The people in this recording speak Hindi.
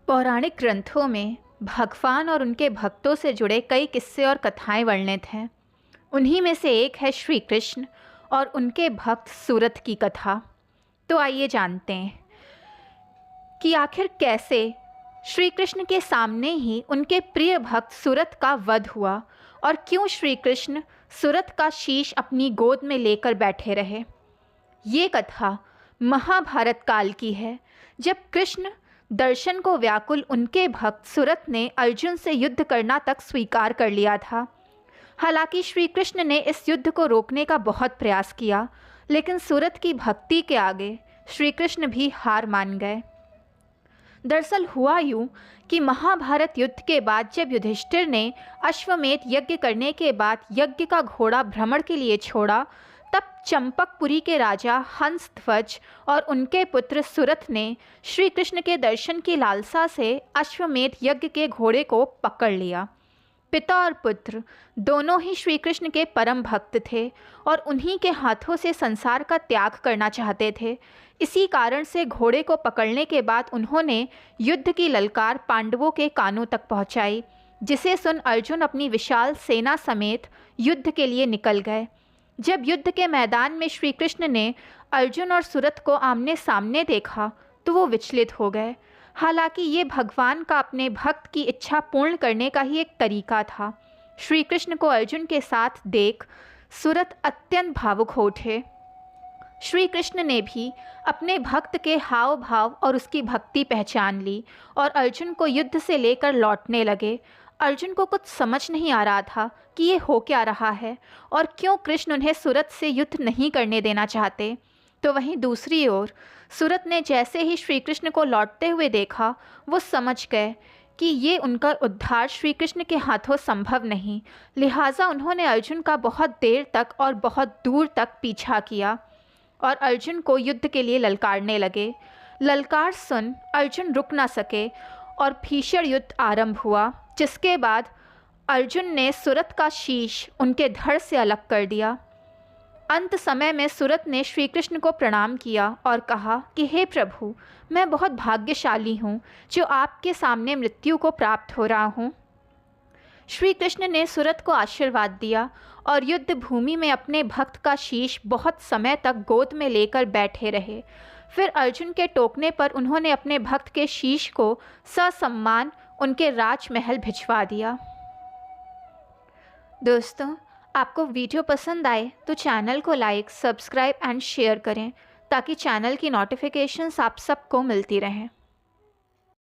पौराणिक ग्रंथों में भगवान और उनके भक्तों से जुड़े कई किस्से और कथाएं वर्णित हैं। उन्हीं में से एक है श्री कृष्ण और उनके भक्त सूरत की कथा। तो आइए जानते हैं कि आखिर कैसे श्री कृष्ण के सामने ही उनके प्रिय भक्त सूरत का वध हुआ और क्यों श्री कृष्ण सूरत का शीश अपनी गोद में लेकर बैठे रहे। ये कथा महाभारत काल की है, जब कृष्ण दर्शन को व्याकुल उनके भक्त सूरत ने अर्जुन से युद्ध करना तक स्वीकार कर लिया था। हालांकि श्री कृष्ण ने इस युद्ध को रोकने का बहुत प्रयास किया, लेकिन सूरत की भक्ति के आगे श्री कृष्ण भी हार मान गए। दरअसल हुआ यूँ कि महाभारत युद्ध के बाद जब युधिष्ठिर ने अश्वमेध यज्ञ करने के बाद यज्ञ का घोड़ा भ्रमण के लिए छोड़ा, तब चंपकपुरी के राजा हंसध्वज और उनके पुत्र सूरत ने श्री कृष्ण के दर्शन की लालसा से अश्वमेध यज्ञ के घोड़े को पकड़ लिया। पिता और पुत्र दोनों ही श्री कृष्ण के परम भक्त थे और उन्हीं के हाथों से संसार का त्याग करना चाहते थे। इसी कारण से घोड़े को पकड़ने के बाद उन्होंने युद्ध की ललकार पांडवों के कानों तक पहुंचाई, जिसे सुन अर्जुन अपनी विशाल सेना समेत युद्ध के लिए निकल गए। जब युद्ध के मैदान में श्री कृष्ण ने अर्जुन और सूरत को आमने सामने देखा तो वो विचलित हो गए। हालांकि ये भगवान का अपने भक्त की इच्छा पूर्ण करने का ही एक तरीका था। श्री कृष्ण को अर्जुन के साथ देख सूरत अत्यंत भावुक हो उठे। श्री कृष्ण ने भी अपने भक्त के हाव भाव और उसकी भक्ति पहचान ली और अर्जुन को युद्ध से लेकर लौटने लगे। अर्जुन को कुछ समझ नहीं आ रहा था कि ये हो क्या रहा है और क्यों कृष्ण उन्हें सूरत से युद्ध नहीं करने देना चाहते। तो वहीं दूसरी ओर सूरत ने जैसे ही श्री कृष्ण को लौटते हुए देखा, वो समझ गए कि ये उनका उद्धार श्री कृष्ण के हाथों संभव नहीं। लिहाजा उन्होंने अर्जुन का बहुत देर तक और बहुत दूर तक पीछा किया और अर्जुन को युद्ध के लिए ललकारने लगे। ललकार सुन अर्जुन रुक ना सके और भीषण युद्ध आरंभ हुआ, जिसके बाद अर्जुन ने सूरत का शीश उनके धड़ से अलग कर दिया। अंत समय में सूरत ने श्री कृष्ण को प्रणाम किया और कहा कि हे प्रभु, मैं बहुत भाग्यशाली हूँ जो आपके सामने मृत्यु को प्राप्त हो रहा हूँ। श्री कृष्ण ने सूरत को आशीर्वाद दिया और युद्ध भूमि में अपने भक्त का शीश बहुत समय तक गोद में लेकर बैठे रहे। फिर अर्जुन के टोकने पर उन्होंने अपने भक्त के शीश को ससम्मान उनके राजमहल भिजवा दिया। दोस्तों, आपको वीडियो पसंद आए तो चैनल को लाइक, सब्सक्राइब एंड शेयर करें ताकि चैनल की नोटिफिकेशंस आप सबको मिलती रहें।